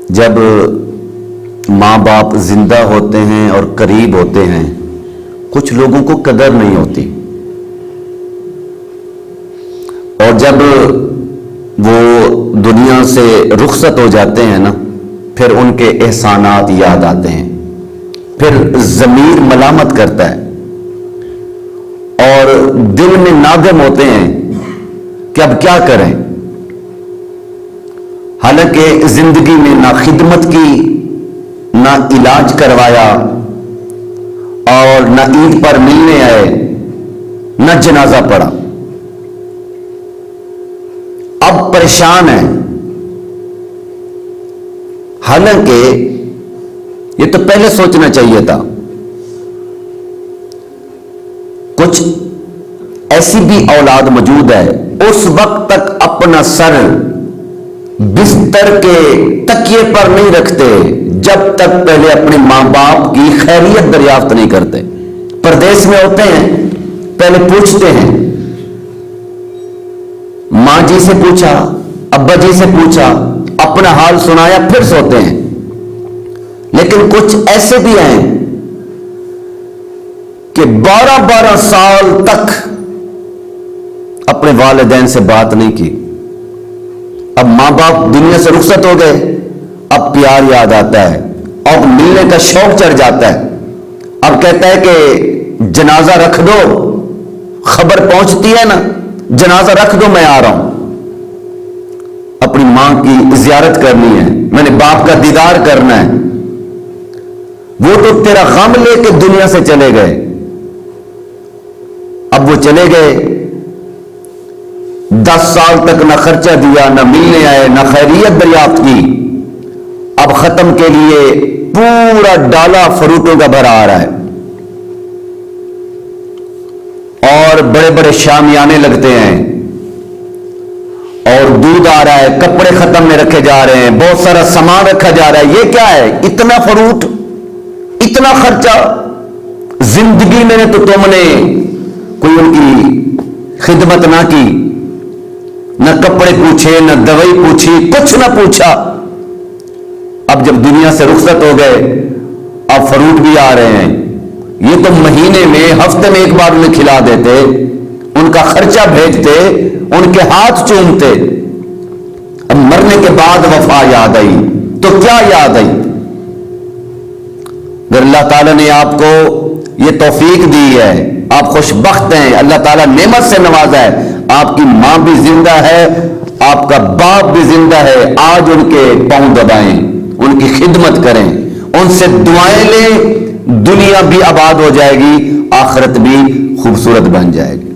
جب ماں باپ زندہ ہوتے ہیں اور قریب ہوتے ہیں کچھ لوگوں کو قدر نہیں ہوتی، اور جب وہ دنیا سے رخصت ہو جاتے ہیں نا، پھر ان کے احسانات یاد آتے ہیں، پھر ضمیر ملامت کرتا ہے اور دل میں نادم ہوتے ہیں کہ اب کیا کریں۔ حالانکہ زندگی میں نہ خدمت کی، نہ علاج کروایا، اور نہ عید پر ملنے آئے، نہ جنازہ پڑھا، اب پریشان ہیں۔ حالانکہ یہ تو پہلے سوچنا چاہیے تھا۔ کچھ ایسی بھی اولاد موجود ہے اس وقت تک اپنا سر بستر کے تکیے پر نہیں رکھتے جب تک پہلے اپنے ماں باپ کی خیریت دریافت نہیں کرتے۔ پردیس میں ہوتے ہیں، پہلے پوچھتے ہیں، ماں جی سے پوچھا، ابا جی سے پوچھا، اپنا حال سنایا، پھر سوتے ہیں۔ لیکن کچھ ایسے بھی ہیں کہ 12 سال تک اپنے والدین سے بات نہیں کی۔ اب ماں باپ دنیا سے رخصت ہو گئے، اب پیار یاد آتا ہے، اب ملنے کا شوق چڑھ جاتا ہے۔ اب کہتا ہے کہ جنازہ رکھ دو، خبر پہنچتی ہے نا، جنازہ رکھ دو، میں آ رہا ہوں، اپنی ماں کی زیارت کرنی ہے، میں نے باپ کا دیدار کرنا ہے۔ وہ تو تیرا غم لے کے دنیا سے چلے گئے، اب وہ چلے گئے، 10 سال تک نہ خرچہ دیا، نہ ملنے آئے، نہ خیریت دریافت کی۔ اب ختم کے لیے پورا ڈالا فروٹوں کا بھرا آ رہا ہے، اور بڑے بڑے شامیانے لگتے ہیں، اور دودھ آ رہا ہے، کپڑے ختم میں رکھے جا رہے ہیں، بہت سارا سامان رکھا جا رہا ہے۔ یہ کیا ہے؟ اتنا فروٹ، اتنا خرچہ، زندگی میں تو تم نے کوئی ان کی خدمت نہ کی، نہ کپڑے پوچھے، نہ دوائی پوچھی، کچھ نہ پوچھا۔ اب جب دنیا سے رخصت ہو گئے، اب فروٹ بھی آ رہے ہیں۔ یہ تو مہینے میں، ہفتے میں ایک بار انہیں کھلا دیتے، ان کا خرچہ بھیجتے، ان کے ہاتھ چومتے۔ اب مرنے کے بعد وفا یاد آئی تو کیا یاد آئی؟ اگر اللہ تعالیٰ نے آپ کو یہ توفیق دی ہے، آپ خوش بخت ہیں، اللہ تعالیٰ نعمت سے نوازا ہے، آپ کی ماں بھی زندہ ہے، آپ کا باپ بھی زندہ ہے، آج ان کے پاؤں دبائیں، ان کی خدمت کریں، ان سے دعائیں لیں، دنیا بھی آباد ہو جائے گی، آخرت بھی خوبصورت بن جائے گی۔